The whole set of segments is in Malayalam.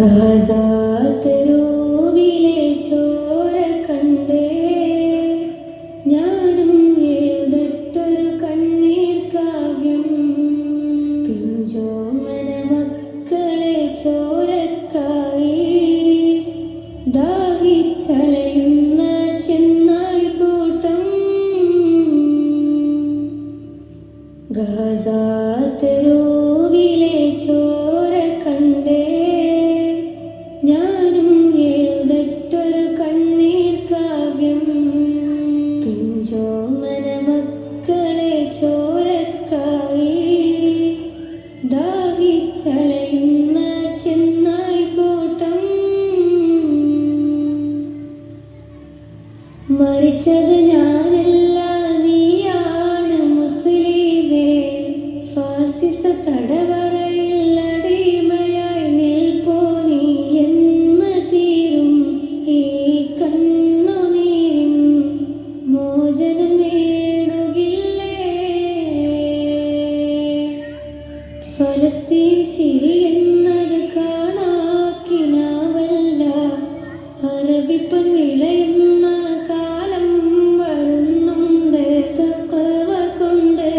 ഗാസത്തെരുവിലെ ചോര കണ്ടേ ഞാനും എഴുതട്ടൊരു കണ്ണീർ കാവ്യം. പിഞ്ചോമന മക്കളെ ചോരക്കായി ദാഹിച്ചലയുന്ന ചെന്നായ് കൂട്ടം. ഗാസത്തെരുവിലെ ചോര കണ്ടേ ഞാനും എഴുതട്ടൊരു കണ്ണീർ കാവ്യം. പിഞ്ചോമന മക്കളെ ചോരക്കായി ദാഹിച്ചലയുന്ന ചെന്നായ് കൂട്ടം. മരിച്ചത് ഞാനല്ല, നീയാണ് മുസ്ലിമേ. ഫാസിസ തടവറയിൽ അടിമയായി നിൽപ്പോ നീ എന്ന് തീരും ഈ കണ്ണുനീരിൻ മോചനം നേടുകില്ലേ? ഫലസ്തീൻ ചിരി എന്നത് കാണാക്കിനാവല്ല, അറബിപ്പൻ വിളയുന്ന കാലം വരുന്നുണ്ട്. തഖ്വ കൊണ്ട്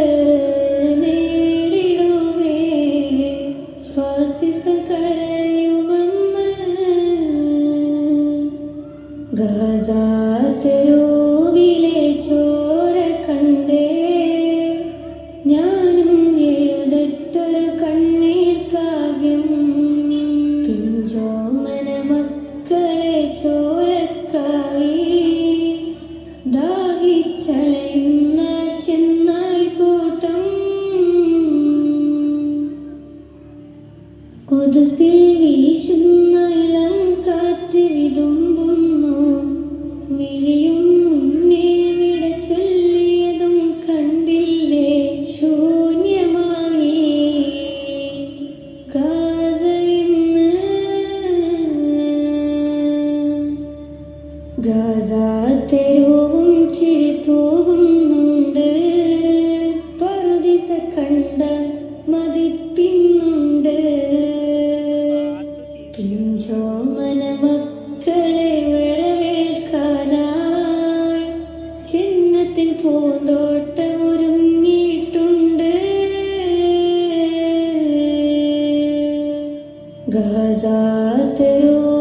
നേടിടുവേ ഫാസിസം കരയുമെന്ന്. ഗാസത്തെരുവിലെ ചോര കണ്ടേ ഞാനും എഴുതട്ടൊരു കണ്ണീർ കാവ്യം. പിഞ്ചോമന മക്കളെ ചോരക്കായി ദാഹിച്ചലയുന്ന ചെന്നായ് കൂട്ടം. കൊതുസിൽ വീശുന്ന ഇളം കാറ്റ് വിതുമ്പുന്നു, വിരിയും മുന്നേ വിട ചൊല്ലിയതും കണ്ടില്ലേ ശൂന്യമായി ഗാസ ഇന്ന്. ഗാസത്തെരുവും ചിരി തൂകുന്നുണ്ട്, പറുദീസ കണ്ട മതിപ്പിന്നുണ്ട്. പിഞ്ചോമന മക്കളെ വരവേൽക്കാനായി ചിഹ്നത്തിൻ പൂന്തോട്ടമൊരുങ്ങിയിട്ടുണ്ട്. ഗാസത്തെരുവ്